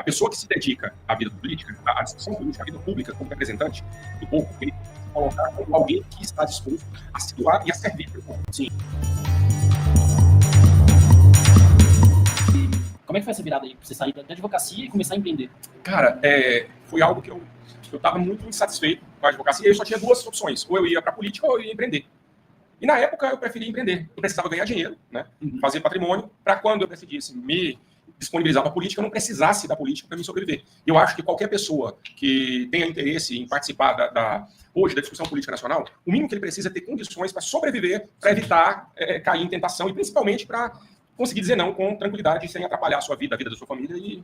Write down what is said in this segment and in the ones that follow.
pessoa que se dedica à vida política, à discussão política, à vida pública como representante do povo, ele tem que se colocar como alguém que está disposto a se doar e a servir para o povo. Sim. Como é que foi essa virada aí, pra você sair da advocacia e começar a empreender? Cara, foi algo que eu estava muito insatisfeito com a advocacia e eu só tinha duas opções, ou eu ia para a política ou eu ia empreender. E na época eu preferia empreender. Eu precisava ganhar dinheiro, né? Fazer patrimônio, para quando eu decidisse me disponibilizar para a política, eu não precisasse da política para me sobreviver. Eu acho que qualquer pessoa que tenha interesse em participar hoje da discussão política nacional, o mínimo que ele precisa é ter condições para sobreviver, para evitar cair em tentação e principalmente para conseguir dizer não com tranquilidade, sem atrapalhar a sua vida, a vida da sua família.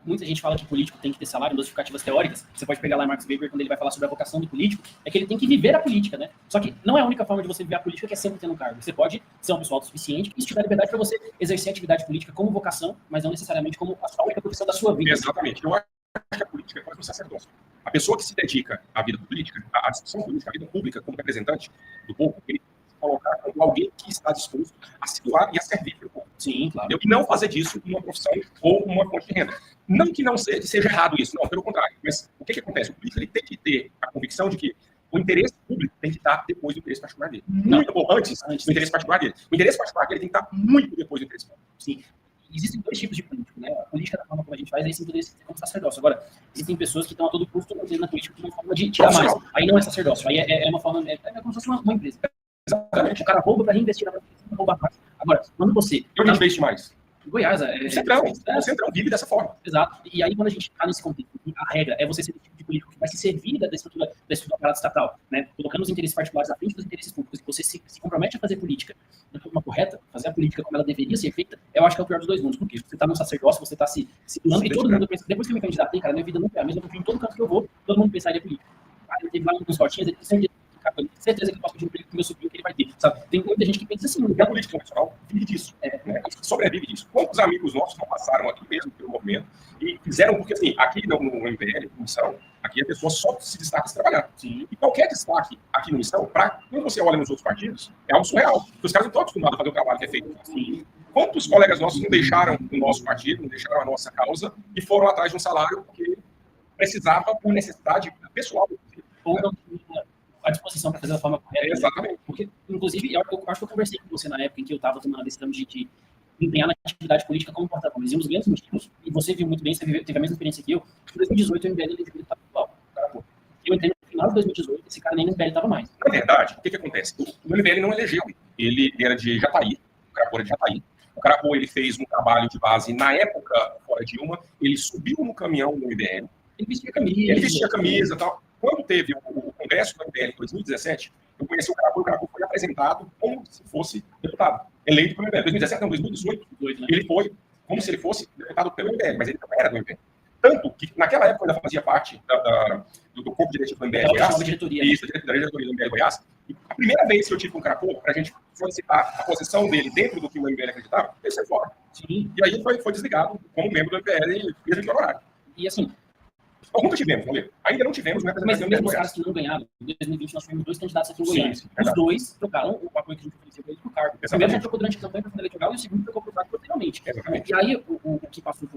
Muita gente fala que político tem que ter salário, justificativas teóricas. Você pode pegar lá Max Weber, quando ele vai falar sobre a vocação do político, é que ele tem que viver a política, né? Só que não é a única forma de você viver a política que é sempre tendo um cargo. Você pode ser uma pessoa autossuficiente e tiver liberdade para você exercer a atividade política como vocação, mas não necessariamente como a única profissão da sua vida. Exatamente. Eu acho que a política é quase um sacerdócio. A pessoa que se dedica à vida política, à discussão política, à vida pública como representante do povo, ele colocar como alguém que está disposto a se doar e a servir para o povo. Sim, claro. E não fazer disso uma profissão ou uma fonte de renda. Não que não seja errado isso, não, pelo contrário. Mas o que acontece? O político ele tem que ter a convicção de que o interesse público tem que estar depois do interesse particular dele. Antes do interesse particular dele. O interesse particular dele tem que estar muito depois do interesse público. Sim. Existem dois tipos de político, né? A política, da forma como a gente faz, aí sim poderia ser como sacerdócio. Agora, existem pessoas que estão a todo custo mantendo na política como uma forma de tirar mais. Aí não é sacerdócio, aí é uma forma, é como se fosse uma empresa. Exatamente. O cara rouba para reinvestir na política, não rouba mais. Agora, quando você... Eu não investe mais. Goiás, o Centrão vive dessa forma. Exato. E aí, quando a gente está nesse contexto, a regra é você ser o tipo de político que vai se servir da estrutura do aparato estatal, né? Colocando os interesses particulares à frente dos interesses públicos, e você se compromete a fazer política de forma correta, fazer a política como ela deveria ser feita, eu acho que é o pior dos dois mundos. Porque você está no sacerdócio, você está se doando, e todo mundo pensa, depois que eu me candidatei, cara, minha vida não é a mesma, porque em todo canto que eu vou, todo mundo pensa em política. Ele teve lá uns cortinhos, ele sempre certeza que eu posso pedir um emprego pro meu sobrinho que ele vai ter, sabe? Tem muita gente que pensa assim, a política nacional vive disso, né? Sobrevive disso. Quantos amigos nossos não passaram aqui mesmo pelo movimento e fizeram, porque assim, aqui no MBL, no Missão, aqui a pessoa só se destaca se trabalhar. Sim. E qualquer destaque aqui no Missão, quando você olha nos outros partidos, é algo surreal. Porque os caras não estão acostumados a fazer o trabalho que é feito. Sim. Quantos colegas nossos não deixaram o nosso partido, não deixaram a nossa causa e foram atrás de um salário porque precisava por necessidade pessoal. Ou não tinha à disposição para fazer da forma correta. Exatamente. Porque, inclusive, eu acho que eu conversei com você na época em que eu estava tomando a decisão de empenhar na atividade política como porta-voz. E um dos grandes motivos, e você viu muito bem, você teve a mesma experiência que eu, em 2018 o MBL elegeu estava igual. Eu entrei no final de 2018, esse cara nem no MBL estava mais. Na verdade, o que acontece? O MBL não elegeu. Ele era de Jataí, o Carapô era de Jataí. O Carapô, ele fez um trabalho de base, na época, fora Dilma, ele subiu no caminhão do MBL. Ele vestia camisa e tal. Quando teve o congresso do MBL em 2017, eu conheci o Carapô foi apresentado como se fosse deputado, eleito pelo MBL. 2017, não, 2018, né? Ele foi como se ele fosse deputado pelo MBL, mas ele não era do MBL. Tanto que, naquela época, eu ainda fazia parte do corpo diretivo do MBL Goiás. Da diretoria do MBL Goiás. E a primeira vez que eu tive com o Carapô, para a gente solicitar a posição dele dentro do que o MBL acreditava, ele saiu fora. Sim. E aí ele foi desligado como membro do MBL, mesmo de horário. E assim... Nós nunca tivemos, Valeu. Ainda não tivemos, né? Mas mesmo os caras que não ganharam, em 2020 nós tivemos 2 candidatos aqui em Goiás. Os 2 trocaram o apoio que a gente ofereceu para eles pro cargo. O primeiro já trocou durante a campanha para o fundo eleitoral e o segundo trocou pro cargo posteriormente. E aí o que passou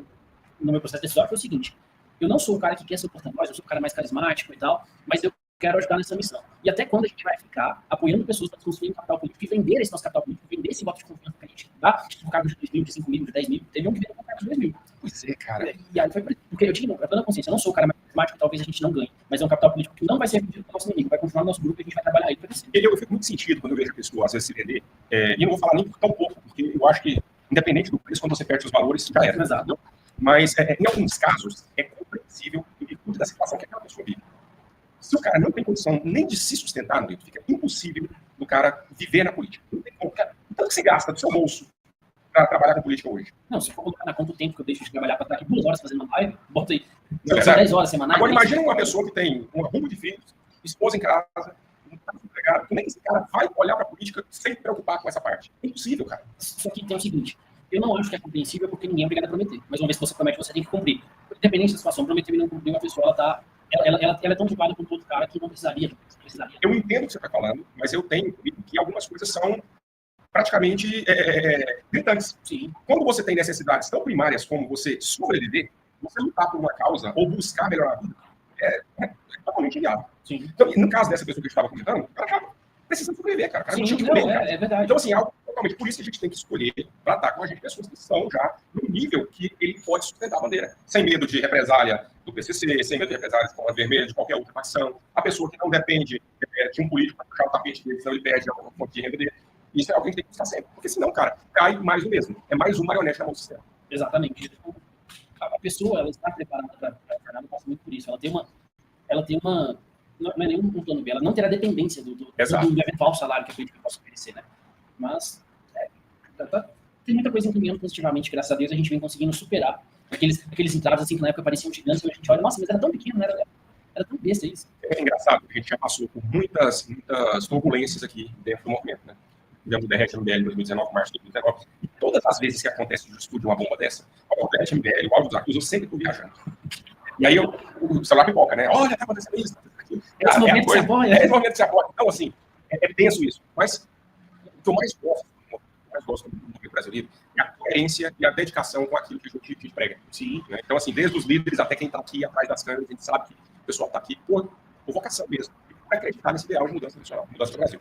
no meu processo decisório foi o seguinte: eu não sou o cara que quer ser o porta-voz, eu sou o cara mais carismático e tal, mas eu quero ajudar nessa missão. E até quando a gente vai ficar apoiando pessoas para construir um capital político e vender esse nosso capital político, vender esse voto de confiança que a gente dá, tipo, cargo de 2 mil, de 5 mil, de 10 mil, teve um que vendeu com cargo de 2 mil. Pois é, cara. E aí foi porque eu tinha plena consciência, eu não sou o cara mais carismático, talvez a gente não ganhe, mas é um capital político que não vai ser vendido para o nosso inimigo, vai continuar no nosso grupo e a gente vai trabalhar aí para crescer. Eu fico muito sentido quando eu vejo a pessoa às vezes se vender, e eu não vou falar nem por tão pouco, porque eu acho que, independente do preço, quando você perde os valores, já era. Exato. Não? Mas, em alguns casos, é compreensível em virtude da situação que aquela pessoa vive. Se o cara não tem condição nem de se sustentar no fica impossível do cara viver na política. Não tem como, cara. Então, você gasta do seu bolso para trabalhar com política hoje? Não, se for colocar na conta o tempo que eu deixo de trabalhar para estar aqui 2 horas fazendo uma live, bota aí. São 10 horas semanais. Agora, imagina uma pessoa que tem um arrumo de filhos, esposa em casa, não está empregado, como é que esse cara vai olhar para a política sem se preocupar com essa parte? É impossível, cara. Só que tem o seguinte: eu não acho que é compreensível porque ninguém é obrigado a prometer. Mas uma vez que você promete, você tem que cumprir. Independente da situação, prometer e não cumprir, uma pessoa, ela é tão julgada quanto outro cara que não precisaria. Eu entendo o que você está falando, mas eu tenho que algumas coisas são praticamente gritantes. Sim. Quando você tem necessidades tão primárias como você sobreviver, você lutar por uma causa ou buscar melhorar a vida é totalmente inviável. Sim. Então, no caso dessa pessoa que a gente estava comentando, ela acaba precisando sobreviver, cara. Sim, não, é verdade. Então, assim, algo totalmente. Por isso que a gente tem que escolher tratar com a gente pessoas que estão já no nível que ele pode sustentar a bandeira. Sem medo de represália do PCC, sem medo de represália de Escola Vermelha, de qualquer outra facção. A pessoa que não depende de um político para puxar o tapete dele, senão ele perde a fonte de renda dele. Isso é algo que a gente tem que buscar sempre. Porque senão, cara, cai mais do mesmo. É mais um marionete na mão do sistema. Exatamente. A pessoa, ela está preparada para a jornada, passa muito por isso. Ela tem uma não é nenhum plano B, ela não terá dependência do eventual salário que a política possa oferecer, né? Mas tem muita coisa encaminhando positivamente, graças a Deus, a gente vem conseguindo superar aqueles entraves assim que na época pareciam gigantes, e a gente olha, nossa, mas era tão pequeno, era tão besta isso. É engraçado, a gente já passou por muitas turbulências aqui dentro do movimento, né? Tivemos o Derrete MBL em 2019, março de 2019, e todas as vezes que acontece o estudo de uma bomba dessa, o Derrete MBL, o Áudio dos Arcos, eu sempre estou viajando. E aí o celular pipoca, né? Olha, tá acontecendo isso, tá acontecendo aquilo. Esse momento que se apoia. Esse momento que se apoia. Então, assim, é tenso isso. Mas o que eu mais gosto do movimento Brasil Livre é a coerência e a dedicação com aquilo que a gente prega. Sim. Né? Então, assim, desde os líderes até quem está aqui atrás das câmeras, a gente sabe que o pessoal está aqui por vocação mesmo. Para acreditar nesse ideal de mudança nacional, mudança do Brasil.